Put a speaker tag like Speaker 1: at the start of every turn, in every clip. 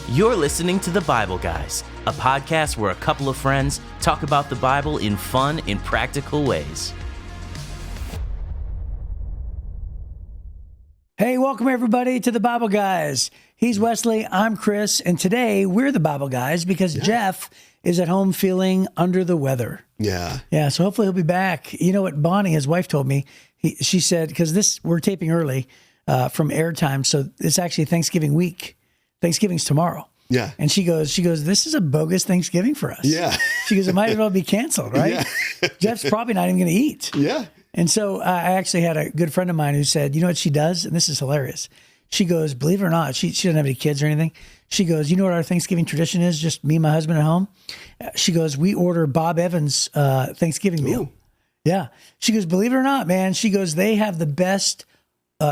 Speaker 1: You're listening to The Bible Guys, a podcast where a couple of friends talk about the Bible in fun and practical ways.
Speaker 2: Hey, welcome everybody to The Bible Guys. He's Wesley, I'm Chris, and today we're The Bible Guys because Jeff is at home feeling under the weather. Yeah, so hopefully he'll be back. You know what Bonnie, his wife, told me? She said, because we're taping early from airtime, so it's actually Thanksgiving week. Thanksgiving's tomorrow.
Speaker 3: Yeah.
Speaker 2: And she goes, this is a bogus Thanksgiving for us.
Speaker 3: Yeah.
Speaker 2: She goes, it might as well be canceled, right?
Speaker 3: Yeah.
Speaker 2: Jeff's probably not even going to eat.
Speaker 3: Yeah.
Speaker 2: And so I actually had a good friend of mine who said, you know what she does? And this is hilarious. She goes, believe it or not, she doesn't have any kids or anything. She goes, you know what our Thanksgiving tradition is? Just me and my husband at home. She goes, we order Bob Evans Thanksgiving meal. Yeah. She goes, believe it or not, man. She goes, they have the best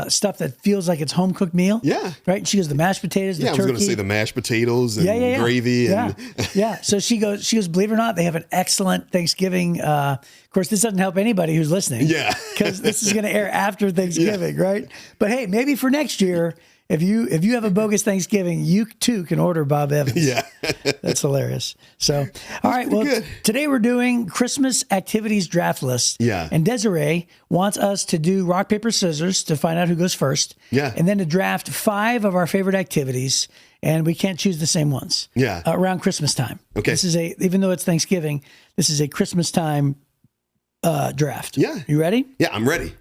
Speaker 2: stuff that feels like it's home cooked meal.
Speaker 3: Yeah.
Speaker 2: Right. She goes, the mashed potatoes, the turkey.
Speaker 3: I was going to say the mashed potatoes and gravy. And
Speaker 2: Yeah. So she goes, believe it or not, they have an excellent Thanksgiving. Of course, this doesn't help anybody who's listening.
Speaker 3: Yeah.
Speaker 2: Because this is going to air after Thanksgiving, right? But hey, maybe for next year, if you have a bogus Thanksgiving, you too can order Bob Evans.
Speaker 3: Yeah.
Speaker 2: That's hilarious. So, all right. Well, today we're doing Christmas activities draft list.
Speaker 3: Yeah.
Speaker 2: And Desiree wants us to do rock, paper, scissors to find out who goes first.
Speaker 3: Yeah.
Speaker 2: And then to draft 5 of our favorite activities. And we can't choose the same ones.
Speaker 3: Yeah.
Speaker 2: Around Christmas time.
Speaker 3: Okay.
Speaker 2: This is even though it's Thanksgiving, this is a Christmas time draft.
Speaker 3: Yeah.
Speaker 2: You ready?
Speaker 3: Yeah, I'm ready.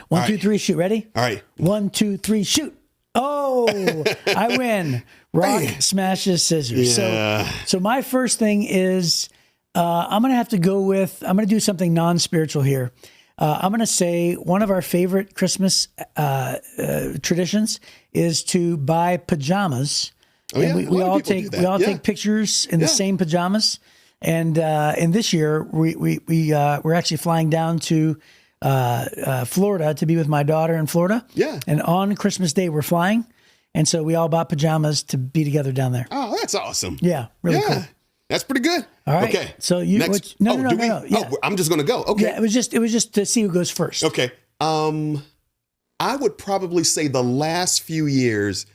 Speaker 2: 1, 2, 3, shoot. Ready?
Speaker 3: All right.
Speaker 2: 1, 2, 3, shoot. Oh, I win. Rock, smashes, scissors.
Speaker 3: Yeah.
Speaker 2: So my first thing is I'm going to have to go with, I'm going to do something non-spiritual here. I'm going to say one of our favorite Christmas traditions is to buy pajamas.
Speaker 3: Oh, yeah.
Speaker 2: And we all take pictures in the same pajamas. And this year we're actually flying down to Florida to be with my daughter in Florida.
Speaker 3: Yeah.
Speaker 2: And on Christmas Day, we're flying. And so we all bought pajamas to be together down there.
Speaker 3: Oh, that's awesome.
Speaker 2: Yeah. Really cool.
Speaker 3: That's pretty good.
Speaker 2: All right.
Speaker 3: Okay.
Speaker 2: So you,
Speaker 3: next.
Speaker 2: No.
Speaker 3: Yeah. Oh, I'm just going to go. Okay.
Speaker 2: Yeah. It was just to see who goes first.
Speaker 3: Okay. I would probably say the last few years,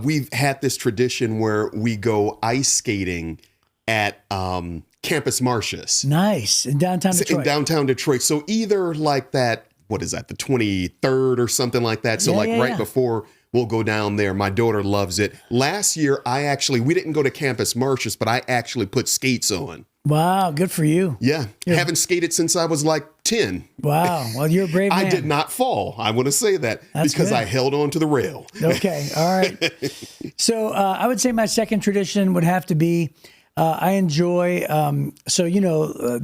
Speaker 3: we've had this tradition where we go ice skating at, Campus Martius.
Speaker 2: Nice. In downtown Detroit.
Speaker 3: In downtown Detroit. So either like that, what is that, the 23rd or something like that. So right before we'll go down there. My daughter loves it. Last year, we didn't go to Campus Martius, but I actually put skates on.
Speaker 2: Wow. Good for you.
Speaker 3: Yeah. Haven't skated since I was like 10.
Speaker 2: Wow. Well, you're a brave man.
Speaker 3: I did not fall. I want to say that because I held on to the rail.
Speaker 2: Okay. All right. So I would say my second tradition would have to be I enjoy,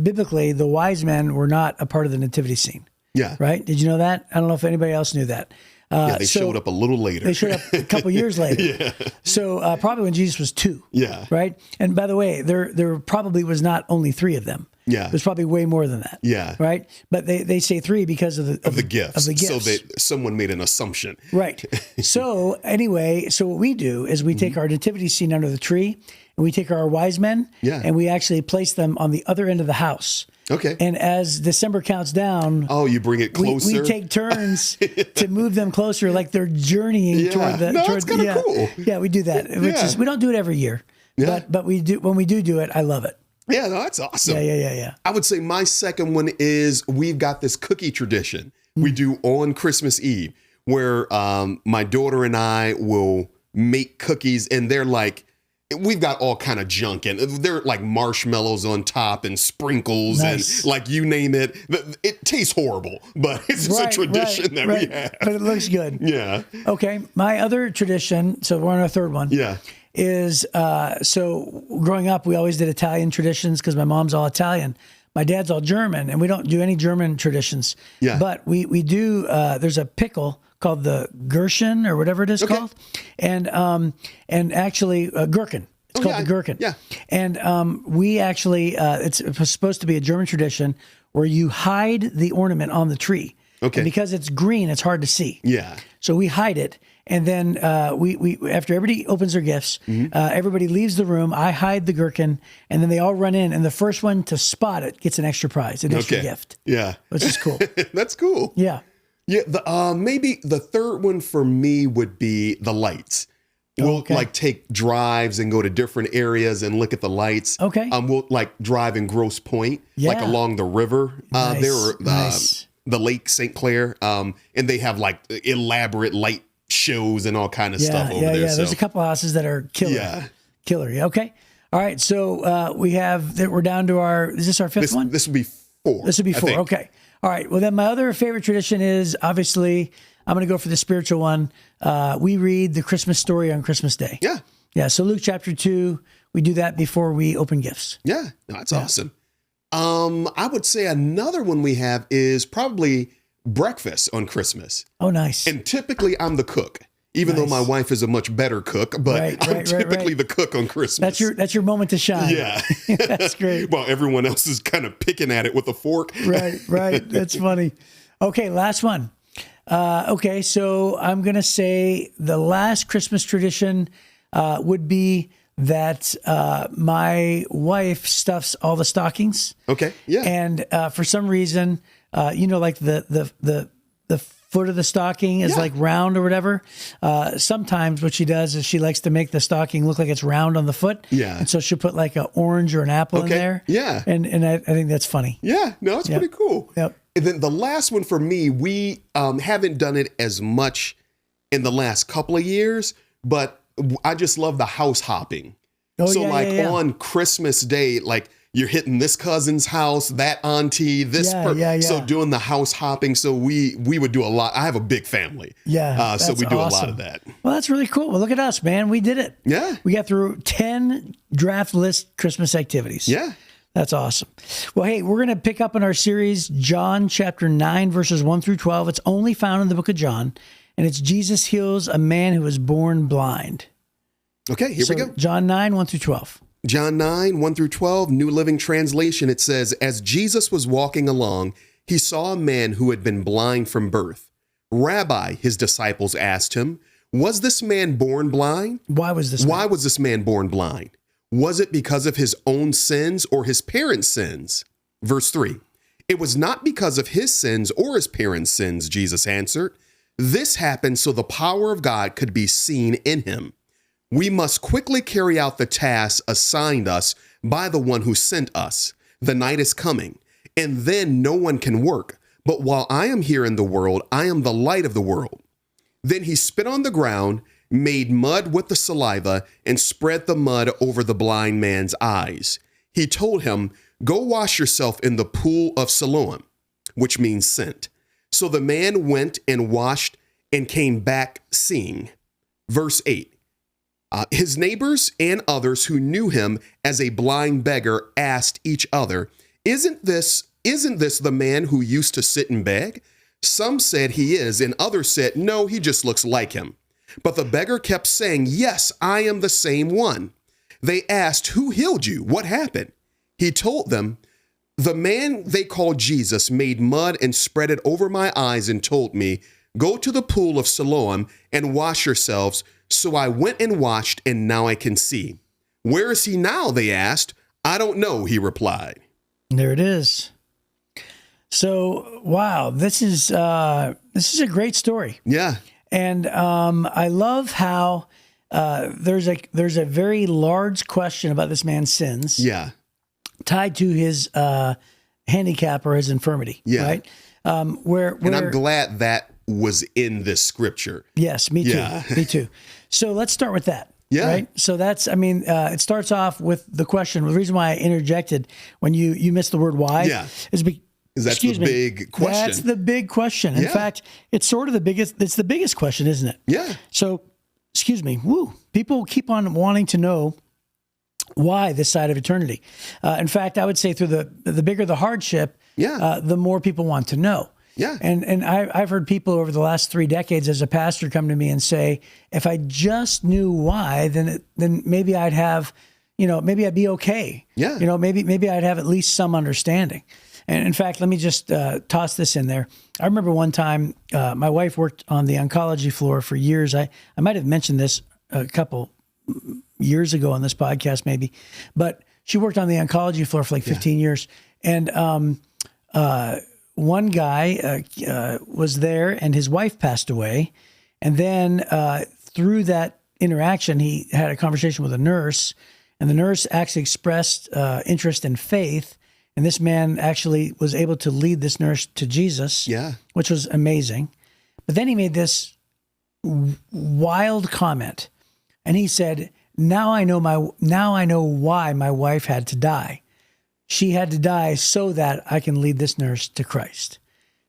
Speaker 2: biblically, the wise men were not a part of the nativity scene.
Speaker 3: Yeah.
Speaker 2: Right? Did you know that? I don't know if anybody else knew that.
Speaker 3: They showed up a little later.
Speaker 2: They showed up a couple years later.
Speaker 3: Yeah.
Speaker 2: So probably when Jesus was 2.
Speaker 3: Yeah.
Speaker 2: Right? And by the way, there probably was not only 3 of them.
Speaker 3: Yeah.
Speaker 2: There's probably way more than that.
Speaker 3: Yeah.
Speaker 2: Right? But they say 3 because of the
Speaker 3: gifts.
Speaker 2: Of the gifts.
Speaker 3: So that someone made an assumption.
Speaker 2: Right. So anyway, what we do is we take our nativity scene under the tree and we take our wise men and we actually place them on the other end of the house.
Speaker 3: Okay.
Speaker 2: And as December counts down,
Speaker 3: you bring it closer.
Speaker 2: We take turns to move them closer, like they're journeying toward the.
Speaker 3: It's kind of cool.
Speaker 2: Yeah, we do that. We don't do it every year, but we do. When we do it, I love it.
Speaker 3: Yeah, no, that's awesome.
Speaker 2: Yeah.
Speaker 3: I would say my second one is we've got this cookie tradition we do on Christmas Eve, where my daughter and I will make cookies, and they're like. We've got all kind of junk and they're like marshmallows on top and sprinkles and like you name it. It tastes horrible, but it's just a tradition that we have.
Speaker 2: But it looks good.
Speaker 3: Yeah.
Speaker 2: Okay. My other tradition, so we're on our third one.
Speaker 3: Yeah.
Speaker 2: Is so growing up, we always did Italian traditions because my mom's all Italian. My dad's all German, and we don't do any German traditions.
Speaker 3: Yeah.
Speaker 2: But we do, there's a pickle called the Gherkin or whatever it is called. And actually gherkin. It's called the gherkin.
Speaker 3: Yeah.
Speaker 2: And we actually, it's supposed to be a German tradition where you hide the ornament on the tree.
Speaker 3: Okay.
Speaker 2: And because it's green, it's hard to see.
Speaker 3: Yeah.
Speaker 2: So we hide it. And then we after everybody opens their gifts, everybody leaves the room. I hide the gherkin, and then they all run in. And the first one to spot it gets an extra prize, an extra gift.
Speaker 3: Yeah.
Speaker 2: Which is cool.
Speaker 3: That's cool.
Speaker 2: Yeah.
Speaker 3: Yeah. Maybe the third one for me would be the lights. We'll
Speaker 2: Okay.
Speaker 3: like take drives and go to different areas and look at the lights.
Speaker 2: Okay.
Speaker 3: We'll like drive in Grosse Pointe, like
Speaker 2: Yeah.
Speaker 3: along the river.
Speaker 2: Nice,
Speaker 3: There were
Speaker 2: nice.
Speaker 3: the Lake St. Clair, and they have like elaborate light shows and all kind of stuff over there. So
Speaker 2: There's a couple houses that are killer.
Speaker 3: Yeah.
Speaker 2: Killer. Yeah. Okay. All right. So we have that. We're down to is this our fifth one?
Speaker 3: this would be 4.
Speaker 2: This would be
Speaker 3: I
Speaker 2: 4.
Speaker 3: think.
Speaker 2: Okay. All right. Well, then my other favorite tradition is obviously I'm going to go for the spiritual one. We read the Christmas story on Christmas Day.
Speaker 3: Yeah.
Speaker 2: Yeah. So Luke chapter 2, we do that before we open gifts.
Speaker 3: Yeah. No, that's awesome. I would say another one we have is probably breakfast on Christmas.
Speaker 2: Oh, nice.
Speaker 3: And typically I'm the cook, even though my wife is a much better cook, but I'm typically the cook on Christmas.
Speaker 2: That's your moment to shine.
Speaker 3: Yeah.
Speaker 2: That's great.
Speaker 3: Well, everyone else is kind of picking at it with a fork.
Speaker 2: Right. That's funny. Okay, last one. Okay, so I'm going to say the last Christmas tradition would be that my wife stuffs all the stockings.
Speaker 3: Okay. Yeah.
Speaker 2: And for some reason, like the foot of the stocking is like round or whatever. Sometimes what she does is she likes to make the stocking look like it's round on the foot.
Speaker 3: Yeah.
Speaker 2: And so she'll put like an orange or an apple in there.
Speaker 3: Yeah.
Speaker 2: And I think that's funny.
Speaker 3: Yeah. No, it's pretty cool.
Speaker 2: Yep.
Speaker 3: And then the last one for me, we haven't done it as much in the last couple of years, but I just love the house hopping.
Speaker 2: Oh,
Speaker 3: So
Speaker 2: yeah.
Speaker 3: on Christmas Day, like you're hitting this cousin's house, that auntie, this
Speaker 2: Yeah.
Speaker 3: So doing the house hopping. So we would do a lot. I have a big family.
Speaker 2: Yeah.
Speaker 3: So
Speaker 2: that's
Speaker 3: we do a lot
Speaker 2: awesome.
Speaker 3: of that.
Speaker 2: Well, that's really cool. Well, look at us, man. We did it.
Speaker 3: Yeah.
Speaker 2: We got through 10 draft list Christmas activities.
Speaker 3: Yeah.
Speaker 2: That's awesome. Well, hey, we're going to pick up in our series, John chapter 9, verses 1 through 12. It's only found in the book of John, and it's Jesus heals a man who was born blind.
Speaker 3: Okay, here we go.
Speaker 2: John 9, 1 through 12.
Speaker 3: John 9, 1 through 12, New Living Translation, it says, As Jesus was walking along, he saw a man who had been blind from birth. Rabbi, his disciples asked him, was this man born blind?
Speaker 2: Why was this?
Speaker 3: Why was this man born blind? Was it because of his own sins or his parents' sins? Verse 3, it was not because of his sins or his parents' sins, Jesus answered. This happened so the power of God could be seen in him. We must quickly carry out the task assigned us by the one who sent us. The night is coming, and then no one can work. But while I am here in the world, I am the light of the world. Then he spit on the ground, made mud with the saliva, and spread the mud over the blind man's eyes. He told him, go wash yourself in the pool of Siloam, which means sent. So the man went and washed and came back seeing. Verse 8. His neighbors and others who knew him as a blind beggar asked each other, Isn't this the man who used to sit and beg? Some said he is, and others said, no, he just looks like him. But the beggar kept saying, yes, I am the same one. They asked, who healed you? What happened? He told them, the man they called Jesus made mud and spread it over my eyes and told me, go to the pool of Siloam and wash yourselves. So I went and washed, and now I can see. Where is he now? They asked. I don't know, he replied.
Speaker 2: There it is. So, wow, this is a great story.
Speaker 3: Yeah.
Speaker 2: And I love how there's a very large question about this man's sins
Speaker 3: Yeah.
Speaker 2: tied to his handicap or his infirmity.
Speaker 3: Yeah.
Speaker 2: Right. Where
Speaker 3: And I'm glad that was in this scripture.
Speaker 2: Yes, me too.
Speaker 3: Yeah.
Speaker 2: Me too. So let's start with that.
Speaker 3: Yeah.
Speaker 2: Right. So it starts off with the question. The reason why I interjected when you missed the word why is because
Speaker 3: That's the big question.
Speaker 2: That's the big question. In fact, it's sort of the biggest question, isn't it?
Speaker 3: Yeah.
Speaker 2: So, people keep on wanting to know why this side of eternity. In fact, I would say through the bigger the hardship, the more people want to know.
Speaker 3: Yeah.
Speaker 2: And I've heard people over the last 3 decades as a pastor come to me and say, if I just knew why, then maybe I'd have, maybe I'd be okay.
Speaker 3: Yeah.
Speaker 2: Maybe I'd have at least some understanding. And in fact, let me just toss this in there. I remember one time my wife worked on the oncology floor for years. I might have mentioned this a couple years ago on this podcast maybe, but she worked on the oncology floor for like 15 years. And one guy was there and his wife passed away. And then through that interaction, he had a conversation with a nurse, and the nurse actually expressed interest in faith. And this man actually was able to lead this nurse to Jesus, which was amazing. But then he made this wild comment, and he said, now I know why my wife had to die. She had to die so that I can lead this nurse to Christ.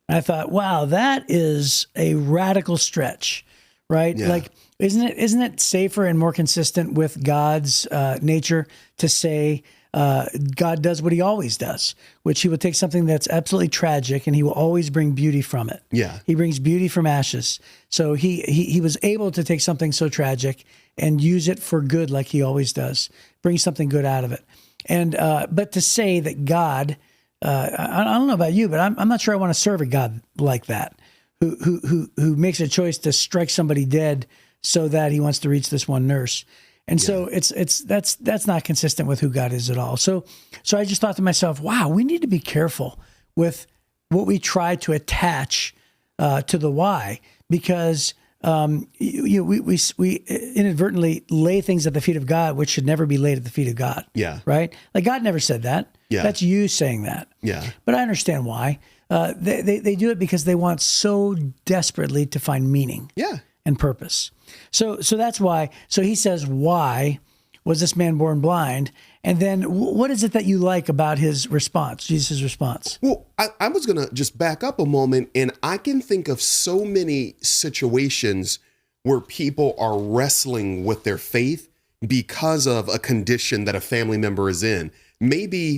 Speaker 2: And I thought, wow, that is a radical stretch, right?
Speaker 3: Yeah.
Speaker 2: Like, isn't it safer and more consistent with God's nature to say God does what he always does, which he will take something that's absolutely tragic and he will always bring beauty from it.
Speaker 3: Yeah.
Speaker 2: He brings beauty from ashes. So he was able to take something so tragic and use it for good like he always does, bring something good out of it. And but to say that God, I don't know about you, but I'm not sure I want to serve a God like that, who makes a choice to strike somebody dead so that he wants to reach this one nurse. And so that's not consistent with who God is at all. So I just thought to myself, wow, we need to be careful with what we try to attach to the why, because we inadvertently lay things at the feet of God, which should never be laid at the feet of God.
Speaker 3: Yeah.
Speaker 2: Right? Like God never said that.
Speaker 3: Yeah.
Speaker 2: That's you saying that.
Speaker 3: Yeah.
Speaker 2: But I understand why. They do it because they want so desperately to find meaning.
Speaker 3: Yeah.
Speaker 2: And purpose. So that's why. So he says, why was this man born blind? And then what is it that you like about his response, Jesus' response?
Speaker 3: Well, I was going to just back up a moment, and I can think of so many situations where people are wrestling with their faith because of a condition that a family member is in. Maybe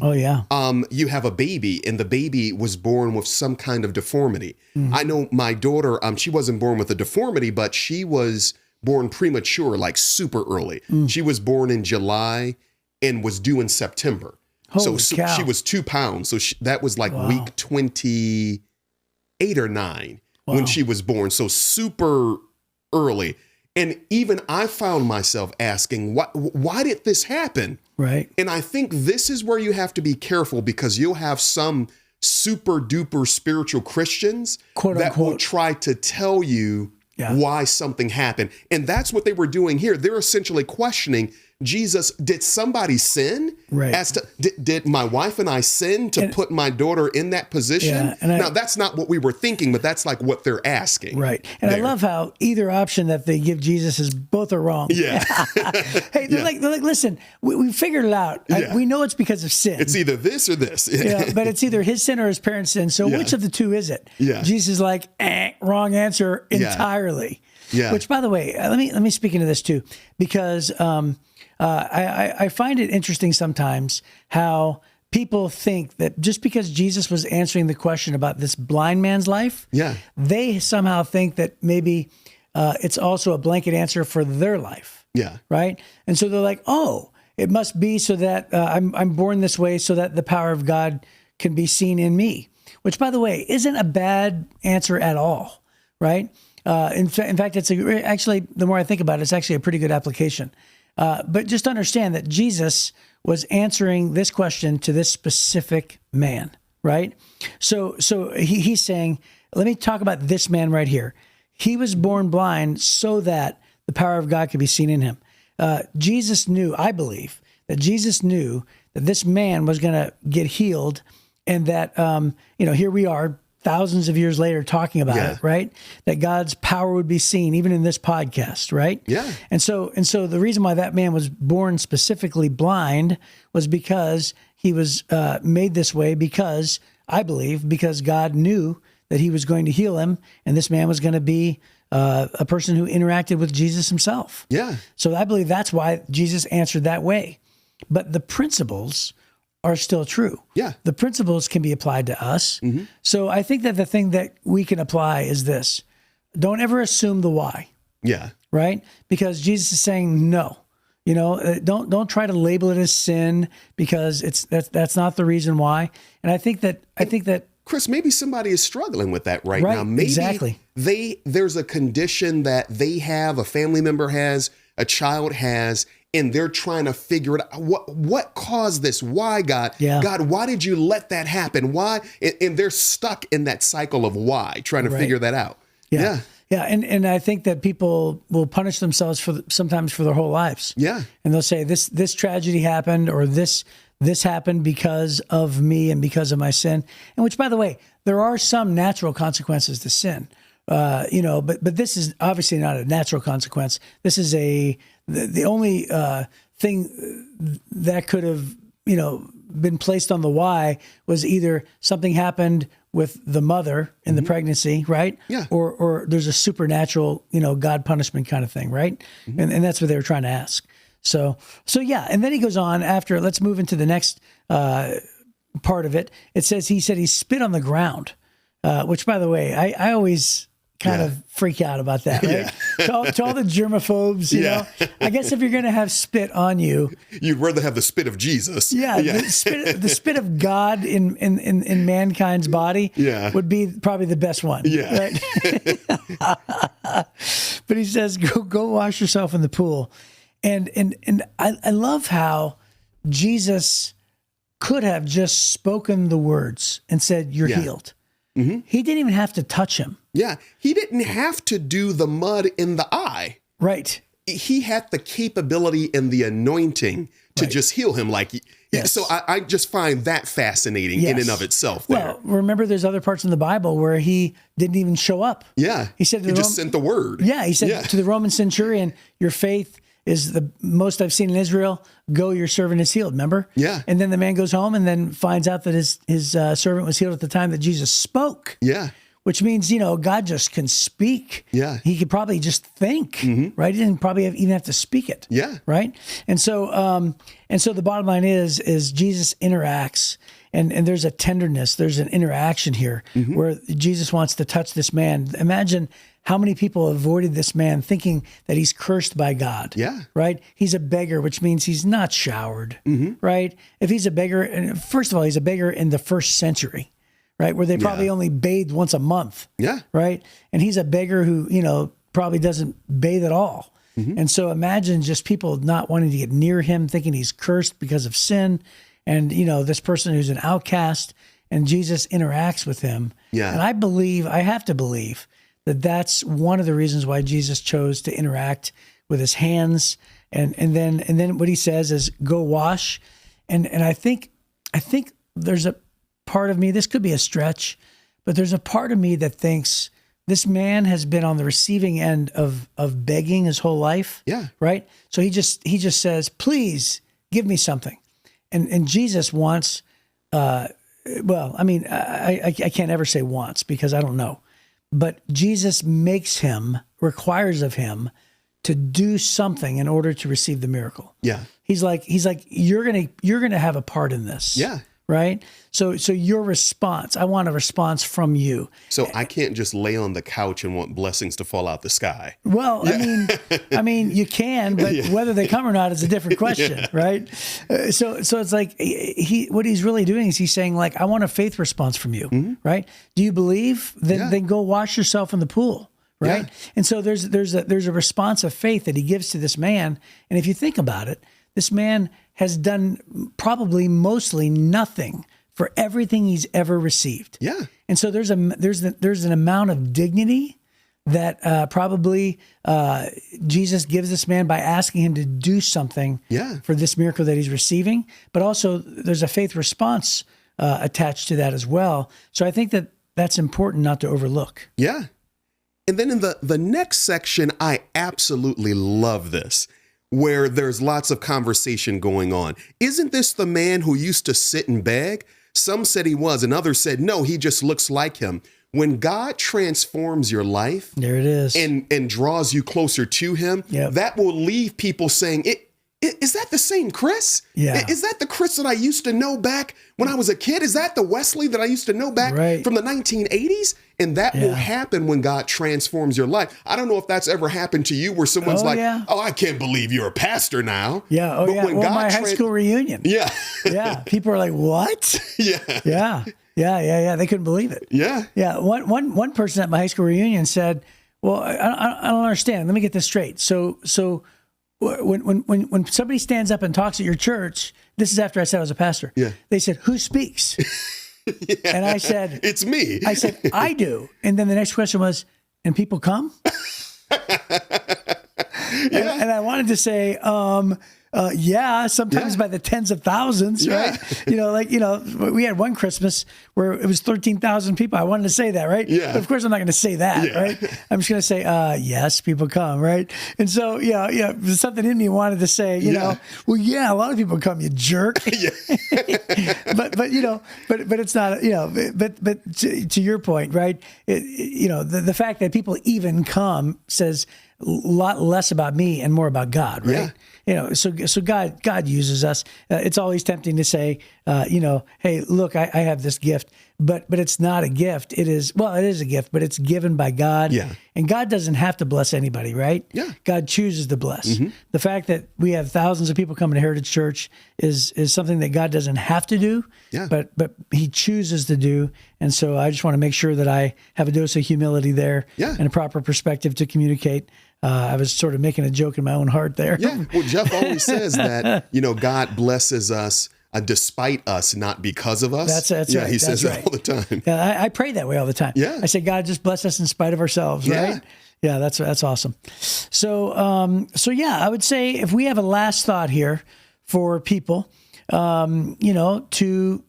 Speaker 3: you have a baby and the baby was born with some kind of deformity. I know my daughter, she wasn't born with a deformity, but she was born premature, like super early. She was born in July and was due in September.
Speaker 2: Holy
Speaker 3: so
Speaker 2: cow.
Speaker 3: she was 2 pounds. So that was like week 28 or 9 when she was born. So super early. And even I found myself asking, why did this happen?
Speaker 2: Right.
Speaker 3: And I think this is where you have to be careful, because you'll have some super duper spiritual Christians
Speaker 2: Quote,
Speaker 3: that
Speaker 2: unquote.
Speaker 3: will try to tell you why something happened. And that's what they were doing here. They're essentially questioning, Jesus, did somebody sin?
Speaker 2: Right.
Speaker 3: As to, did my wife and I sin to put my daughter in that position?
Speaker 2: Yeah, and
Speaker 3: now, that's not what we were thinking, but that's like what they're asking.
Speaker 2: Right. And I love how either option that they give Jesus is both are wrong.
Speaker 3: Yeah.
Speaker 2: Hey, they're like, listen, we figured it out.
Speaker 3: Yeah.
Speaker 2: We know it's because of sin.
Speaker 3: It's either this or this.
Speaker 2: But it's either his sin or his parents' sin. So which of the two is it?
Speaker 3: Yeah.
Speaker 2: Jesus is like, wrong answer entirely.
Speaker 3: Yeah.
Speaker 2: Which, by the way, let me speak into this too, because I find it interesting sometimes how people think that just because Jesus was answering the question about this blind man's life, they somehow think that maybe it's also a blanket answer for their life.
Speaker 3: Yeah.
Speaker 2: Right. And so they're like, oh, it must be so that I'm born this way so that the power of God can be seen in me, which, by the way, isn't a bad answer at all. Right. In fact, it's actually, the more I think about it, it's actually a pretty good application. But just understand that Jesus was answering this question to this specific man, right? So he's saying, let me talk about this man right here. He was born blind so that the power of God could be seen in him. Jesus knew, I believe, that Jesus knew that this man was going to get healed, and that, here we are, thousands of years later talking about it, right? That God's power would be seen even in this podcast, right?
Speaker 3: Yeah.
Speaker 2: And so the reason why that man was born specifically blind was because he was made this way, because I believe because God knew that he was going to heal him, and this man was going to be a person who interacted with Jesus himself.
Speaker 3: Yeah.
Speaker 2: So I believe that's why Jesus answered that way. But the principles are still true.
Speaker 3: Yeah.
Speaker 2: The principles can be applied to us. Mm-hmm. So I think that the thing that we can apply is this: don't ever assume the why.
Speaker 3: Yeah.
Speaker 2: Right? Because Jesus is saying no. Don't try to label it as sin, because that's not the reason why. And I think that
Speaker 3: Chris, maybe somebody is struggling with that right now. Maybe
Speaker 2: exactly.
Speaker 3: There's a condition that they have, a family member has, a child has, and they're trying to figure it out. What caused this? Why, God?
Speaker 2: Yeah.
Speaker 3: God, why did you let that happen? Why? And they're stuck in that cycle of why, trying to figure that out.
Speaker 2: Yeah. Yeah, and I think that people will punish themselves sometimes for their whole lives.
Speaker 3: Yeah.
Speaker 2: And they'll say this tragedy happened, or this happened because of me and because of my sin. And which, by the way, there are some natural consequences to sin. But this is obviously not a natural consequence. This is the only thing that could have, been placed on the why was either something happened with the mother in the pregnancy, right?
Speaker 3: Yeah.
Speaker 2: Or there's a supernatural, God punishment kind of thing, right? And that's what they were trying to ask. So yeah. And then he goes on after, let's move into the next part of it. It says, he said he spit on the ground, which, by the way, I always kind of freak out about that, right? To all the germaphobes, you know, I guess if you're going to have spit on you,
Speaker 3: you'd rather have the spit of Jesus.
Speaker 2: The spit of God in mankind's body would be probably the best one. Right? But he says, go wash yourself in the pool. And I love how Jesus could have just spoken the words and said, you're healed. Mm-hmm. He didn't even have to touch him.
Speaker 3: Yeah. He didn't have to do the mud in the eye.
Speaker 2: Right.
Speaker 3: He had the capability and the anointing to just heal him. So I just find that fascinating in and of itself.
Speaker 2: Well, remember there's other parts in the Bible where he didn't even show up.
Speaker 3: Yeah.
Speaker 2: He said,
Speaker 3: he just sent the word.
Speaker 2: Yeah. He said to the Roman centurion, your faith is the most I've seen in Israel. Go, your servant is healed. Remember?
Speaker 3: Yeah.
Speaker 2: And then the man goes home and then finds out that his servant was healed at the time that Jesus spoke.
Speaker 3: Yeah.
Speaker 2: Which means, God just can speak.
Speaker 3: Yeah.
Speaker 2: He could probably just think, right? He didn't probably even have to speak it.
Speaker 3: Yeah.
Speaker 2: Right. And so the bottom line is Jesus interacts and there's a tenderness, there's an interaction here where Jesus wants to touch this man. Imagine how many people avoided this man thinking that he's cursed by God.
Speaker 3: Yeah.
Speaker 2: Right. He's a beggar, which means he's not showered. Right. If he's a beggar, and first of all, he's a beggar in the first century. Right, where they probably only bathed once a month.
Speaker 3: Yeah.
Speaker 2: Right. And he's a beggar who, probably doesn't bathe at all. And so imagine just people not wanting to get near him, thinking he's cursed because of sin. And, this person who's an outcast, and Jesus interacts with him.
Speaker 3: Yeah.
Speaker 2: And I have to believe that that's one of the reasons why Jesus chose to interact with his hands. And then what he says is go wash. And I think there's a part of me, this could be a stretch, but there's a part of me that thinks this man has been on the receiving end of begging his whole life.
Speaker 3: Yeah.
Speaker 2: Right. So he just says, please give me something. And Jesus wants, I can't ever say wants because I don't know, but Jesus requires of him to do something in order to receive the miracle.
Speaker 3: Yeah.
Speaker 2: He's like, you're going to have a part in this.
Speaker 3: Yeah.
Speaker 2: Right. So your response, I want a response from you.
Speaker 3: So I can't just lay on the couch and want blessings to fall out the sky.
Speaker 2: Well, I mean, you can, but whether they come or not is a different question. Right. So it's like what he's really doing is he's saying like, I want a faith response from you. Right. Do you believe? Then go wash yourself in the pool. Right. Yeah. And so there's a response of faith that he gives to this man. And if you think about it, this man has done probably mostly nothing for everything he's ever received.
Speaker 3: Yeah.
Speaker 2: And so there's an amount of dignity that probably Jesus gives this man by asking him to do something for this miracle that he's receiving. But also there's a faith response attached to that as well. So I think that's important not to overlook.
Speaker 3: Yeah. And then in the next section, I absolutely love this, where there's lots of conversation going on. Isn't this the man who used to sit and beg? Some said he was, and others said, no, he just looks like him. When God transforms your life,
Speaker 2: there it is,
Speaker 3: and draws you closer to him, that will leave people saying, is that the same Chris?
Speaker 2: Yeah.
Speaker 3: Is that the Chris that I used to know back when I was a kid? Is that the Wesley that I used to know back from the 1980s? And that will happen when God transforms your life. I don't know if that's ever happened to you where someone's oh, I can't believe you're a pastor now.
Speaker 2: Yeah. Oh,
Speaker 3: but when God
Speaker 2: my high school reunion.
Speaker 3: Yeah.
Speaker 2: Yeah. People are like, what?
Speaker 3: Yeah.
Speaker 2: Yeah. They couldn't believe it.
Speaker 3: Yeah.
Speaker 2: Yeah. One person at my high school reunion said, well, I don't understand. Let me get this straight. So when somebody stands up and talks at your church, this is after I said I was a pastor.
Speaker 3: Yeah.
Speaker 2: They said, who speaks? And I said,
Speaker 3: it's me.
Speaker 2: I said, I do. And then the next question was, and people come. And I wanted to say, sometimes by the tens of thousands, right? We had one Christmas where it was 13,000 people. I wanted to say that, right?
Speaker 3: Yeah.
Speaker 2: But of course, I'm not going to say that, right? I'm just going to say, yes, people come, right? And so, there's something in me wanted to say, a lot of people come, you jerk. but it's not, but to your point, right? The fact that people even come says a lot less about me and more about God, right? So God uses us. It's always tempting to say, hey, look, I have this gift, but it's not a gift. It is a gift, but it's given by God.
Speaker 3: Yeah.
Speaker 2: And God doesn't have to bless anybody, right?
Speaker 3: Yeah.
Speaker 2: God chooses to bless. The fact that we have thousands of people coming to Heritage Church is something that God doesn't have to do, but He chooses to do. And so I just want to make sure that I have a dose of humility there and a proper perspective to communicate. I was sort of making a joke in my own heart there.
Speaker 3: Yeah. Well, Jeff always says that, God blesses us despite us, not because of us.
Speaker 2: That's right.
Speaker 3: He says that all the time.
Speaker 2: Yeah, I pray that way all the time.
Speaker 3: Yeah.
Speaker 2: I say, God, just bless us in spite of ourselves, right? Yeah, that's awesome. So, I would say if we have a last thought here for people, to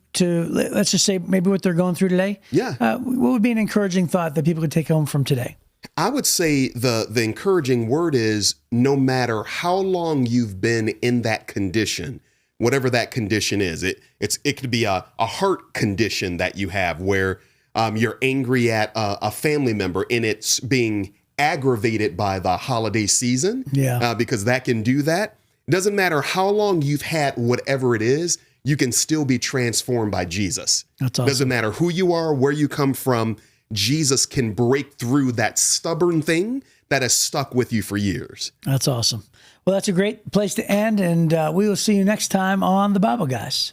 Speaker 2: let's just say maybe what they're going through today.
Speaker 3: Yeah.
Speaker 2: What would be an encouraging thought that people could take home from today?
Speaker 3: I would say the encouraging word is no matter how long you've been in that condition, whatever that condition is, it could be a heart condition that you have where you're angry at a family member and it's being aggravated by the holiday season.
Speaker 2: Yeah.
Speaker 3: Because that can do that. It doesn't matter how long you've had whatever it is, you can still be transformed by Jesus.
Speaker 2: That's awesome.
Speaker 3: Doesn't matter who you are, where you come from. Jesus can break through that stubborn thing that has stuck with you for years.
Speaker 2: That's awesome. Well, that's a great place to end, and we will see you next time on The Bible Guys.